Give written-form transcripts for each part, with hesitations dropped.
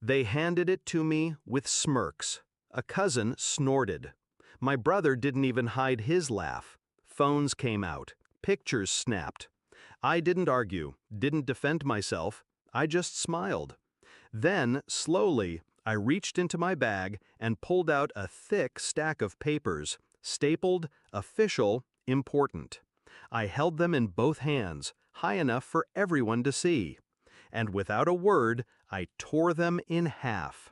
They handed it to me with smirks. A cousin snorted. My brother didn't even hide his laugh. Phones came out. Pictures snapped. I didn't argue, didn't defend myself. I just smiled. Then, slowly, I reached into my bag and pulled out a thick stack of papers, stapled, official, important. I held them in both hands, high enough for everyone to see. And without a word, I tore them in half.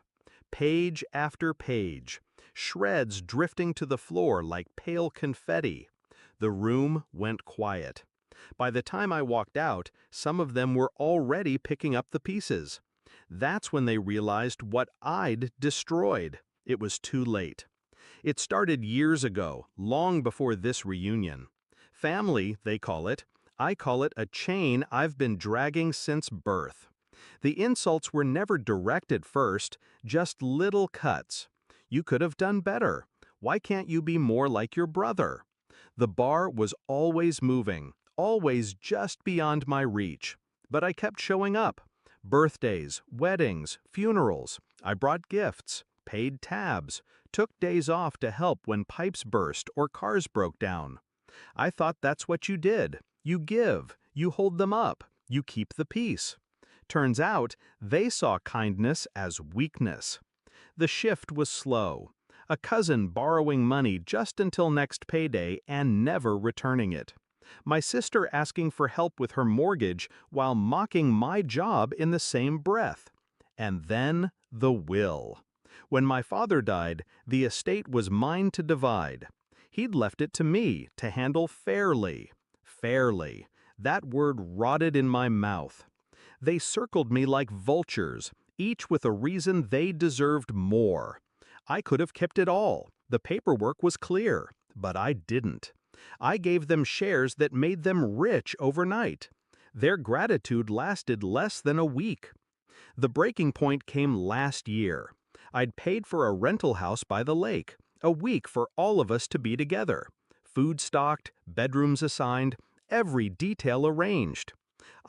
Page after page, shreds drifting to the floor like pale confetti. The room went quiet. By the time I walked out, some of them were already picking up the pieces. That's when they realized what I'd destroyed. It was too late. It started years ago, long before this reunion. Family, they call it. I call it a chain I've been dragging since birth. The insults were never direct at first, just little cuts. You could have done better. Why can't you be more like your brother? The bar was always moving, always just beyond my reach. But I kept showing up. Birthdays, weddings, funerals. I brought gifts, paid tabs, took days off to help when pipes burst or cars broke down. I thought that's what you did. You give, you hold them up, you keep the peace. Turns out, they saw kindness as weakness. The shift was slow. A cousin borrowing money just until next payday and never returning it. My sister asking for help with her mortgage while mocking my job in the same breath. And then the will. When my father died, the estate was mine to divide. He'd left it to me to handle fairly. Fairly. That word rotted in my mouth. They circled me like vultures, each with a reason they deserved more. I could have kept it all. The paperwork was clear, but I didn't. I gave them shares that made them rich overnight. Their gratitude lasted less than a week. The breaking point came last year. I'd paid for a rental house by the lake, a week for all of us to be together. Food stocked, bedrooms assigned, every detail arranged.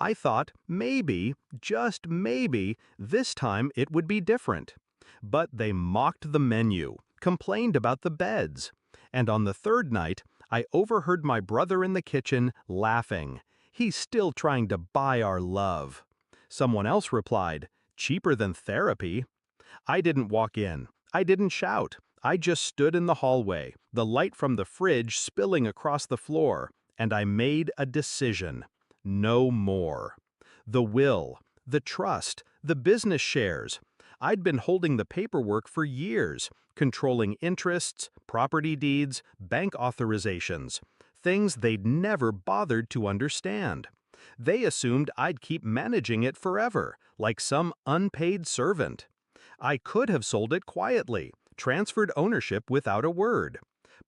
I thought maybe, just maybe, this time it would be different. But they mocked the menu, complained about the beds. And on the third night, I overheard my brother in the kitchen laughing. He's still trying to buy our love. Someone else replied, cheaper than therapy. I didn't walk in. I didn't shout. I just stood in the hallway, the light from the fridge spilling across the floor, and I made a decision. No more. The will, the trust, the business shares. I'd been holding the paperwork for years, controlling interests, property deeds, bank authorizations, things they'd never bothered to understand. They assumed I'd keep managing it forever, like some unpaid servant. I could have sold it quietly, transferred ownership without a word.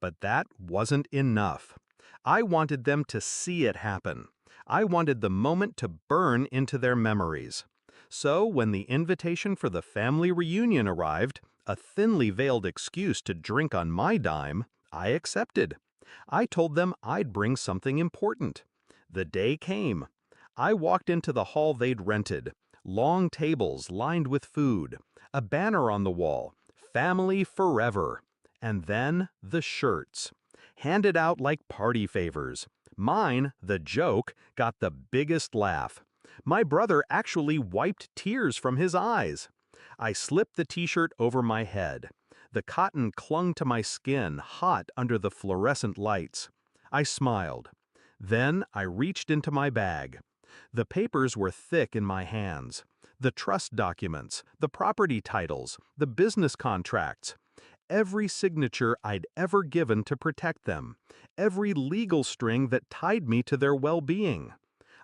But that wasn't enough. I wanted them to see it happen. I wanted the moment to burn into their memories. So when the invitation for the family reunion arrived, a thinly veiled excuse to drink on my dime, I accepted. I told them I'd bring something important. The day came. I walked into the hall they'd rented. Long tables lined with food. A banner on the wall. Family forever. And then the shirts. Handed out like party favors. Mine, the joke, got the biggest laugh. My brother actually wiped tears from his eyes. I slipped the t-shirt over my head. The cotton clung to my skin, hot under the fluorescent lights. I smiled. Then I reached into my bag. The papers were thick in my hands. The trust documents, the property titles, the business contracts. Every signature I'd ever given to protect them. Every legal string that tied me to their well-being.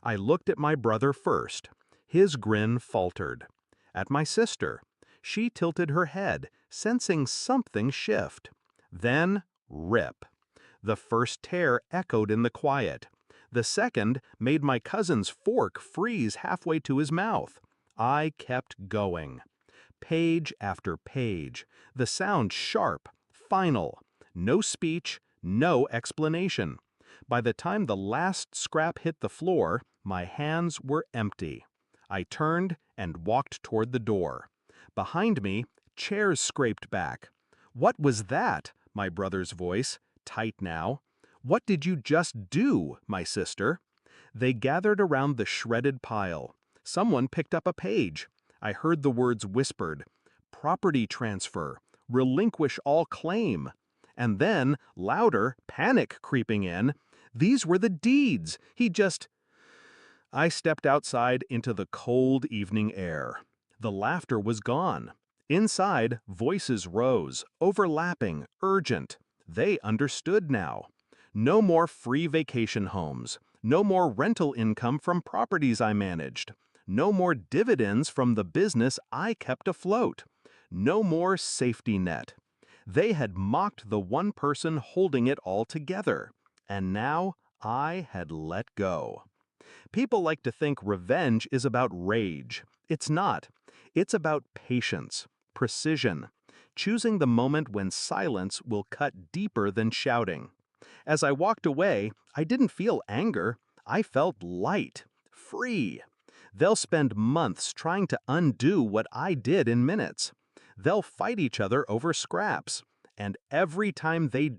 I looked at my brother first. His grin faltered. At my sister. She tilted her head, sensing something shift. Then, rip. The first tear echoed in the quiet. The second made my cousin's fork freeze halfway to his mouth. I kept going. Page after page, the sound sharp, final. No speech, no explanation. By the time the last scrap hit the floor, my hands were empty. I turned and walked toward the door. Behind me, chairs scraped back. "What was that?" my brother's voice, tight now. "What did you just do?" my sister. They gathered around the shredded pile. Someone picked up a page. I heard the words whispered. "Property transfer. Relinquish all claim." And then, louder, panic creeping in. "These were the deeds. He just—" I stepped outside into the cold evening air. The laughter was gone. Inside, voices rose, overlapping, urgent. They understood now. No more free vacation homes. No more rental income from properties I managed. No more dividends from the business I kept afloat. No more safety net. They had mocked the one person holding it all together. And now I had let go. People like to think revenge is about rage. It's not. It's about patience, precision, choosing the moment when silence will cut deeper than shouting. As I walked away, I didn't feel anger. I felt light, free. They'll spend months trying to undo what I did in minutes. They'll fight each other over scraps. And every time they